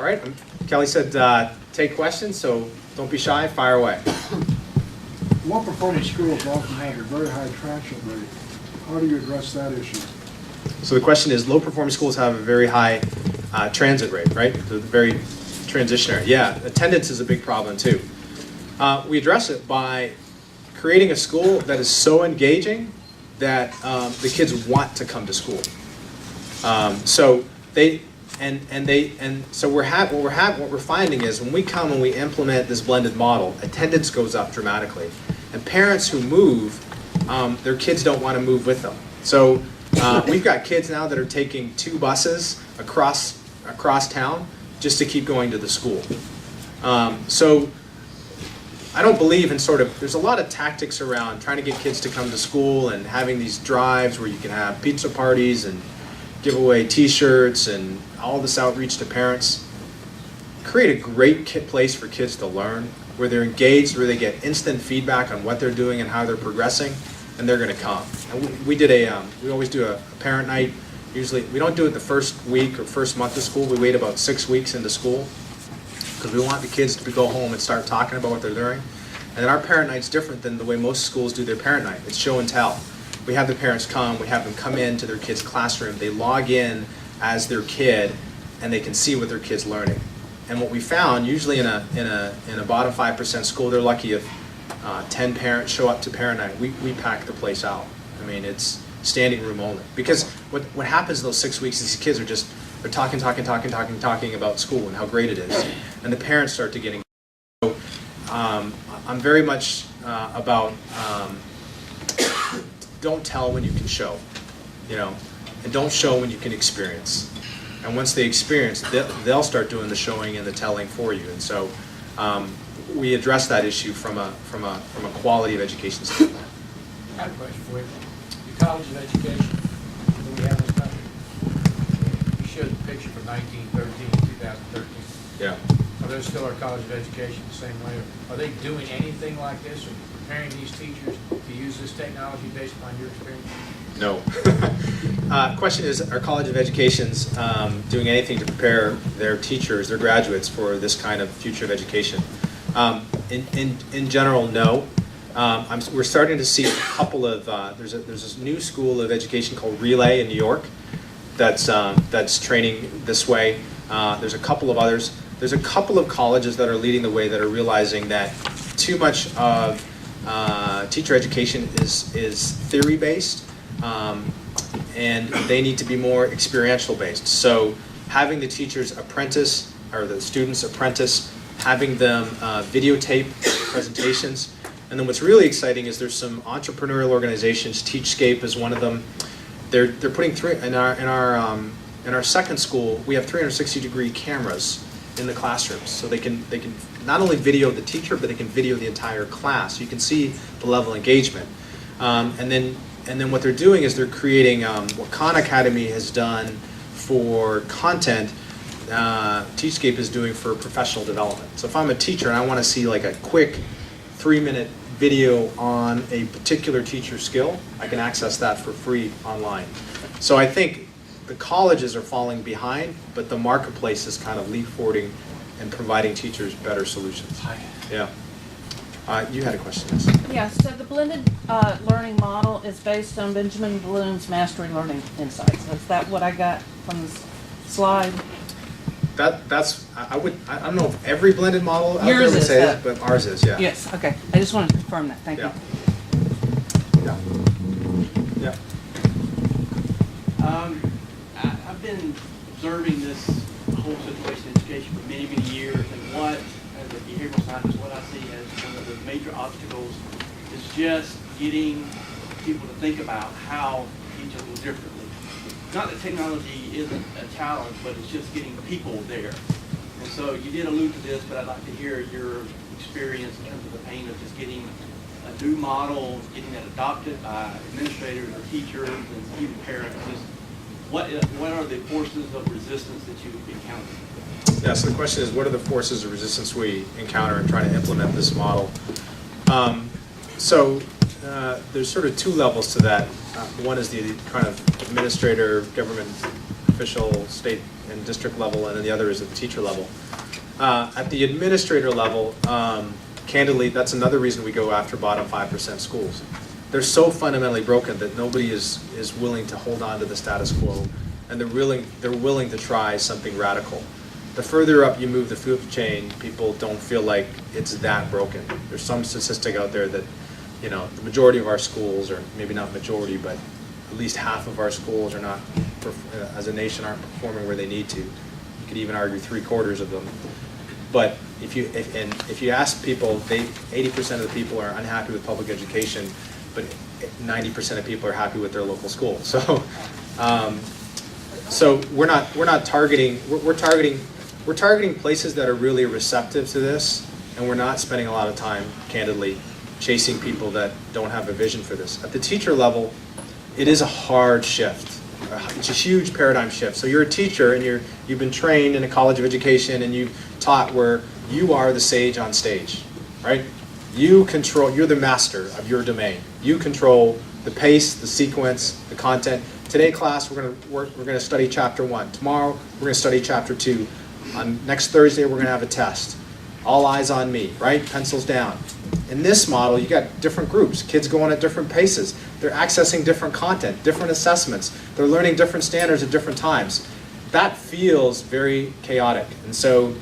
All right, Kelly said take questions, so don't be shy, fire away. Low-performing schools often have a very high traction rate. How do you address that issue? So the question is, low-performing schools have a very high transit rate, right? They're very transitionary. Yeah, attendance is a big problem too. We address it by creating a school that is so engaging that the kids want to come to school. So what we're finding is when we come and we implement this blended model, attendance goes up dramatically, and parents who move, their kids don't want to move with them. So we've got kids now that are taking 2 buses across town just to keep going to the school. So I don't believe in there's a lot of tactics around trying to get kids to come to school and having these drives where you can have pizza parties and give away t-shirts and all this outreach to parents. Create a great place for kids to learn, where they're engaged, where they get instant feedback on what they're doing and how they're progressing, and they're going to come. And we always do a parent night. Usually, we don't do it the first week or first month of school. We wait about 6 weeks into school because we want the kids to go home and start talking about what they're doing. And then our parent night's different than the way most schools do their parent night. It's show and tell. We have the parents come, we have them come into their kid's classroom, they log in as their kid, and they can see what their kid's learning. And what we found, usually in a bottom 5% school, they're lucky if 10 parents show up to parent night. We pack the place out. I mean, it's standing room only. Because what happens in those 6 weeks is these kids are they're talking about school and how great it is. And the parents start to get engaged. So I'm very much about don't tell when you can show, and don't show when you can experience. And once they experience, they'll start doing the showing and the telling for you. And so we address that issue from a quality of education standpoint. I have a question for you. Your College of Education that we have in this country, you showed the picture for 2013. Yeah. Are those still our College of Education the same way? Are they doing anything like this, or preparing these teachers to use this technology based upon your experience? No. Question is, are College of Educations doing anything to prepare their teachers, their graduates, for this kind of future of education? In general, no. We're starting to see a couple of, there's this new school of education called Relay in New York that's training this way. There's a couple of others. There's a couple of colleges that are leading the way that are realizing that too much of teacher education is theory-based, and they need to be more experiential-based. So having the teachers apprentice, or the students apprentice, having them videotape presentations. And then what's really exciting is there's some entrepreneurial organizations, Teachscape is one of them. They're putting in our second school, we have 360-degree cameras in the classrooms, so they can not only video the teacher, but they can video the entire class. You can see the level of engagement. And then what they're doing is they're creating what Khan Academy has done for content. Teachscape is doing for professional development. So if I'm a teacher and I want to see like a quick 3-minute video on a particular teacher skill, I can access that for free online. So I think the colleges are falling behind, but the marketplace is kind of leap-forwarding and providing teachers better solutions. Yeah. You had a question. Yeah, so the blended learning model is based on Benjamin Bloom's Mastery Learning Insights. Is that what I got from this slide? I don't know if every blended model out Yours there would is say that. it, but ours is, yeah. Yes, okay. I just wanted to confirm that. Thank Yeah. you. Yeah. I've been observing this whole situation in education for many, many years, and what, as a behavioral scientist, what I see as one of the major obstacles is just getting people to think about how to teach a little differently. Not that technology isn't a challenge, but it's just getting people there. And so you did allude to this, but I'd like to hear your experience in terms of the pain of just getting a new model, getting that adopted by administrators or teachers and even parents. Just what are the forces of resistance that you've encountered? Yeah, so the question is, what are the forces of resistance we encounter in trying to implement this model? There's sort of 2 levels to that. One is the kind of administrator, government official state and district level, and then the other is at the teacher level. At the administrator level, candidly, that's another reason we go after bottom 5% schools. They're so fundamentally broken that nobody is willing to hold on to the status quo, and they're willing to try something radical. The further up you move the food chain, people don't feel like it's that broken. There's some statistic out there that, you know, the majority of our schools, or maybe not majority, but at least half of our schools are not, as a nation, aren't performing where they need to. You could even argue 3/4 of them. But if you ask people, 80% of the people are unhappy with public education, but 90% of people are happy with their local school. So, so we're targeting places that are really receptive to this, and we're not spending a lot of time, candidly, chasing people that don't have a vision for this. At the teacher level, it is a hard shift. It's a huge paradigm shift. So you're a teacher, and you've been trained in a college of education, and you've taught where you are the sage on stage, right? You're the master of your domain. You control the pace, the sequence, the content. Today, class, we're gonna study chapter 1. Tomorrow, we're gonna study chapter 2. On next Thursday, we're gonna have a test. All eyes on me, right? Pencils down. In this model, you got different groups, kids going at different paces. They're accessing different content, different assessments. They're learning different standards at different times. That feels very chaotic. And so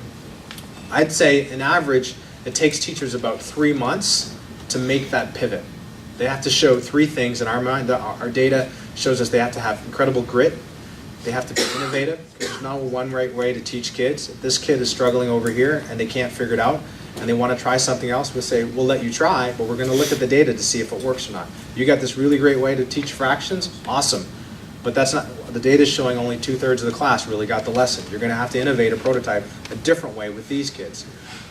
I'd say, in average, it takes teachers about 3 months to make that pivot. They have to show 3 things in our mind. Our data shows us they have to have incredible grit. They have to be innovative. There's no one right way to teach kids. If this kid is struggling over here and they can't figure it out and they want to try something else, we'll say, we'll let you try, but we're going to look at the data to see if it works or not. You got this really great way to teach fractions? Awesome. But that's not, the data is showing only 2/3 of the class really got the lesson. You're going to have to innovate a prototype a different way with these kids.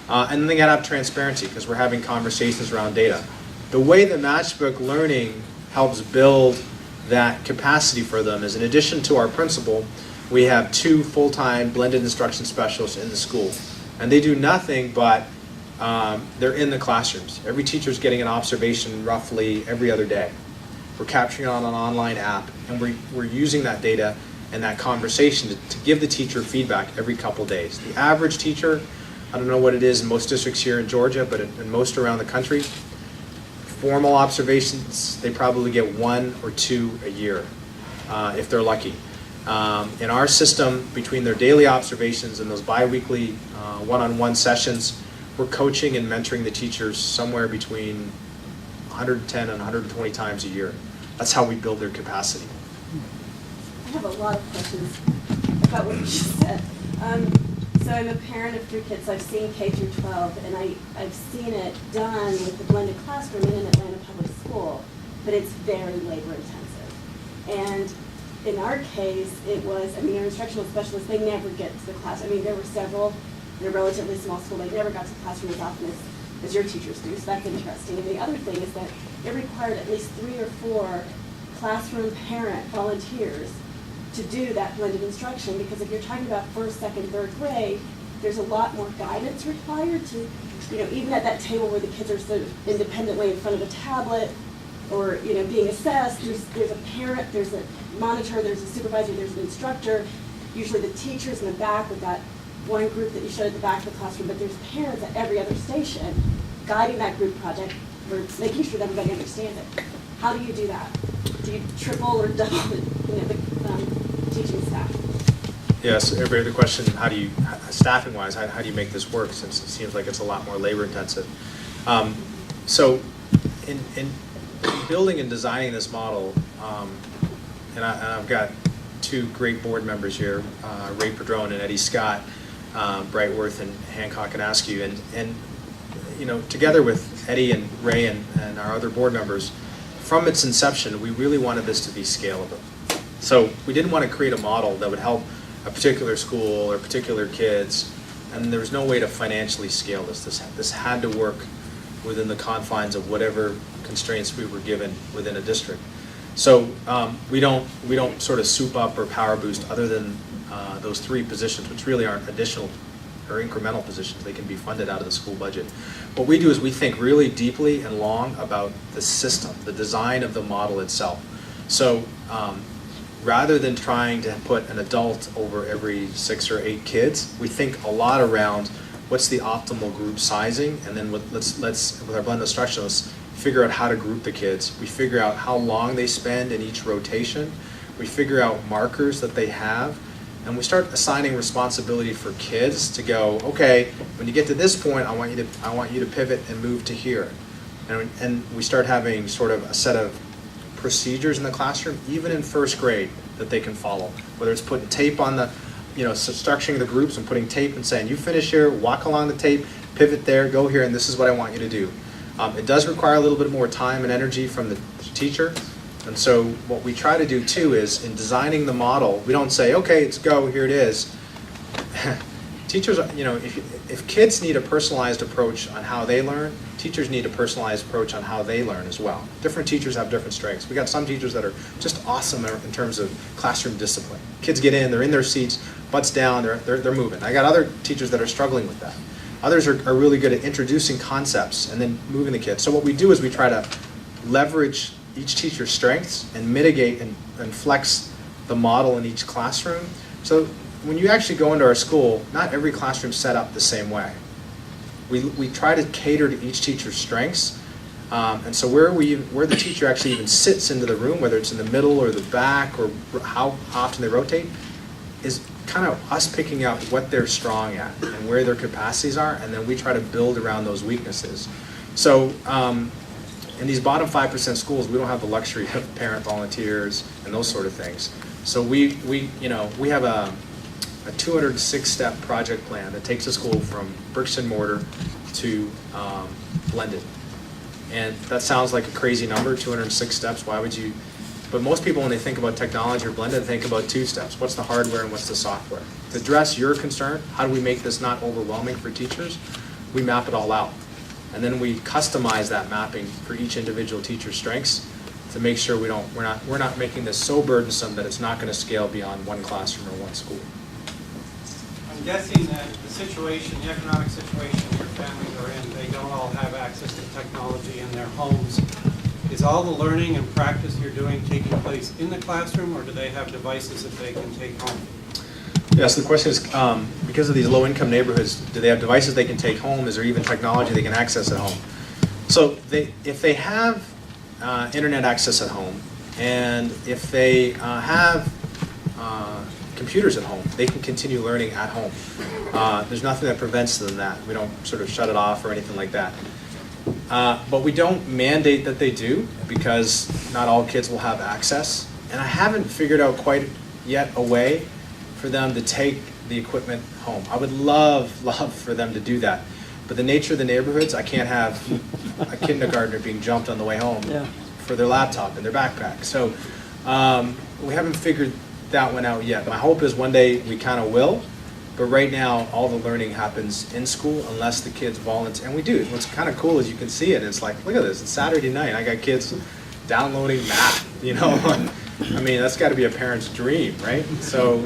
And then they got to have transparency because we're having conversations around data. The way that Matchbook Learning helps build that capacity for them is, in addition to our principal, we have 2 full-time blended instruction specialists in the school. And they do nothing but they're in the classrooms. Every teacher's getting an observation roughly every other day. We're capturing it on an online app, and we're using that data and that conversation to give the teacher feedback every couple days. The average teacher, I don't know what it is in most districts here in Georgia, but in most around the country, formal observations, they probably get 1 or 2 a year, if they're lucky. In our system, between their daily observations and those bi-weekly one-on-one sessions, we're coaching and mentoring the teachers somewhere between 110 and 120 times a year. That's how we build their capacity. I have a lot of questions about what you just said. So I'm a parent of 3 kids. I've seen K through 12, and I've seen it done with the blended classroom in an Atlanta public school, but it's very labor intensive. And in our case, it was, I mean, our instructional specialists, they never get to the class. I mean, there were several in a relatively small school. They never got to the classroom as often as your teachers do, so that's interesting. And the other thing is that it required at least 3 or 4 classroom parent volunteers to do that blended instruction, because if you're talking about 1st, 2nd, 3rd grade, there's a lot more guidance required to, you know, even at that table where the kids are sort of independently in front of a tablet or, you know, being assessed, there's a parent, there's a monitor, there's a supervisor, there's an instructor. Usually the teacher's in the back with that one group that you showed at the back of the classroom, but there's parents at every other station guiding that group project, or making sure that everybody understands it. How do you do that? Do you triple or double the teaching staff? Yes, every other question, how do you, staffing-wise, how do you make this work, since it seems like it's a lot more labor-intensive? So in building and designing this model, and I've got 2 great board members here, Ray Padron and Eddie Scott, Brightworth and Hancock and Askew, and you know, together with Eddie and Ray and our other board members, from its inception, we really wanted this to be scalable. So we didn't want to create a model that would help a particular school or particular kids, and there was no way to financially scale this. This had to work within the confines of whatever constraints we were given within a district. So we don't sort of soup up or power boost other than those 3 positions, which really aren't additional or incremental positions. They can be funded out of the school budget. What we do is we think really deeply and long about the system, the design of the model itself. So rather than trying to put an adult over every 6 or 8 kids, we think a lot around what's the optimal group sizing, and then let's with our blended instruction, let's figure out how to group the kids. We figure out how long they spend in each rotation. We figure out markers that they have, and we start assigning responsibility for kids to go, okay, when you get to this point, I want you to pivot and move to here. And we start having sort of a set of procedures in the classroom, even in first grade, that they can follow. Whether it's putting tape on the, structuring the groups and putting tape and saying, you finish here, walk along the tape, pivot there, go here, and this is what I want you to do. It does require a little bit more time and energy from the teacher. And so what we try to do too is in designing the model, we don't say, okay, let's go, here it is. Teachers, if kids need a personalized approach on how they learn, teachers need a personalized approach on how they learn as well. Different teachers have different strengths. We got some teachers that are just awesome in terms of classroom discipline. Kids get in, they're in their seats, butts down, they're moving. I got other teachers that are struggling with that. Others are really good at introducing concepts and then moving the kids. So what we do is we try to leverage each teacher's strengths and mitigate and flex the model in each classroom. So when you actually go into our school, not every classroom's set up the same way. We try to cater to each teacher's strengths, and so where the teacher actually even sits into the room, whether it's in the middle or the back or how often they rotate, is kind of us picking out what they're strong at and where their capacities are, and then we try to build around those weaknesses. So in these bottom 5% schools, we don't have the luxury of parent volunteers and those sort of things. So we have a 206-step project plan that takes a school from bricks and mortar to blended. And that sounds like a crazy number, 206 steps. Why would you? But most people, when they think about technology or blended, think about 2 steps. What's the hardware and what's the software? To address your concern, how do we make this not overwhelming for teachers? We map it all out. And then we customize that mapping for each individual teacher's strengths to make sure we're not making this so burdensome that it's not going to scale beyond one classroom or one school. I'm guessing that the economic situation your families are in, they don't all have access to technology in their homes. Is all the learning and practice you're doing taking place in the classroom, or do they have devices that they can take home? Yes, the question is, because of these low-income neighborhoods, do they have devices they can take home? Is there even technology they can access at home? So if they have internet access at home, and if they have computers at home, they can continue learning at home. There's nothing that prevents them that. We don't sort of shut it off or anything like that. But we don't mandate that they do, because not all kids will have access. And I haven't figured out quite yet a way for them to take the equipment home. I would love for them to do that. But the nature of the neighborhoods, I can't have a kindergartner being jumped on the way home for their laptop and their backpack. So we haven't figured that one out yet. My hope is one day we kind of will. But right now, all the learning happens in school unless the kids volunteer. And we do. What's kind of cool is you can see it. It's like, look at this. It's Saturday night. I got kids downloading math, I mean, that's got to be a parent's dream, right? So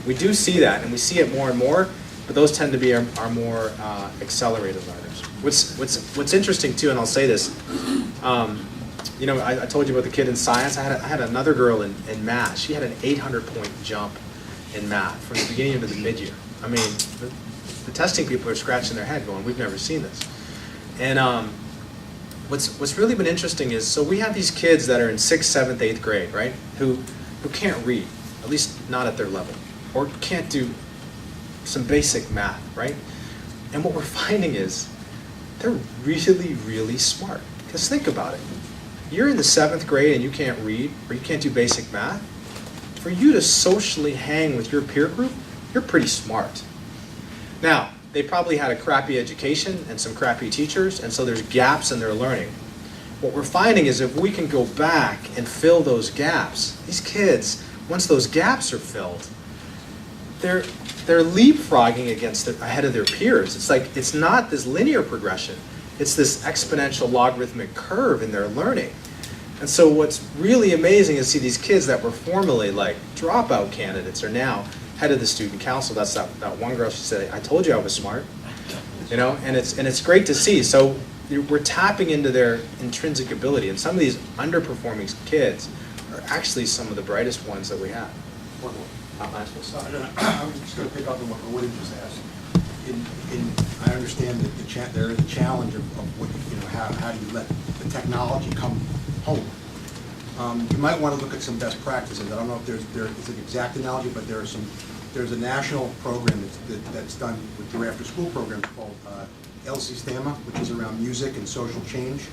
we do see that, and we see it more and more, but those tend to be our more accelerated learners. What's interesting, too, and I'll say this, I told you about the kid in science. I had another girl in math. She had an 800-point jump in math from the beginning into the mid-year. I mean, the testing people are scratching their head going, we've never seen this. And what's really been interesting is, so we have these kids that are in 6th, 7th, 8th grade, right, who can't read, at least not at their level, or can't do some basic math, right? And what we're finding is they're really, really smart. Because think about it. You're in the 7th grade and you can't read, or you can't do basic math. For you to socially hang with your peer group, you're pretty smart. Now, they probably had a crappy education and some crappy teachers, and so there's gaps in their learning. What we're finding is if we can go back and fill those gaps, these kids, once those gaps are filled, they're leapfrogging ahead of their peers. It's like, it's not this linear progression. It's this exponential logarithmic curve in their learning. And so what's really amazing is to see these kids that were formerly like dropout candidates are now head of the student council. That's that one girl, she said, I told you I was smart. And it's great to see. So we're tapping into their intrinsic ability. And some of these underperforming kids are actually some of the brightest ones that we have. I'm just going to pick up on what Woody just asked. I understand that there is a challenge of what, how do you let the technology come home? You might want to look at some best practices. I don't know if it's an exact analogy, but there's a national program that's done with their after-school programs called LC STAMA, which is around music and social change.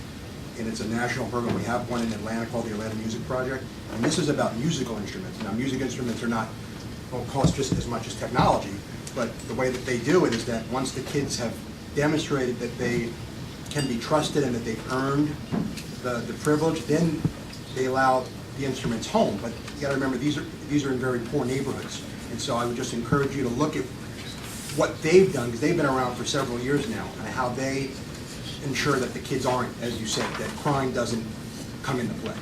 And it's a national program. We have one in Atlanta called the Atlanta Music Project. And this is about musical instruments. Now, music instruments don't cost just as much as technology, but the way that they do it is that once the kids have demonstrated that they can be trusted and that they've earned the privilege, then they allow the instruments home. But you got to remember, these are in very poor neighborhoods. And so I would just encourage you to look at what they've done, because they've been around for several years now, and how they ensure that the kids aren't, as you said, that crime doesn't come into play.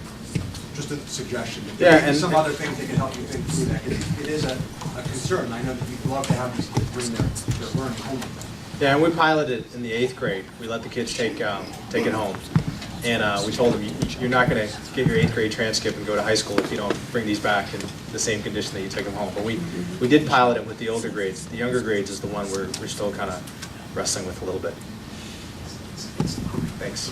Just a suggestion. There may be some other things that can help you think through that. It is a concern. I know that you'd love to have these kids bring their learning home with them. Yeah, and we piloted in the 8th grade. We let the kids take it home. And we told them, you're not going to get your 8th grade transcript and go to high school if you don't bring these back in the same condition that you took them home. But we did pilot it with the older grades. The younger grades is the one we're still kind of wrestling with a little bit. Thanks.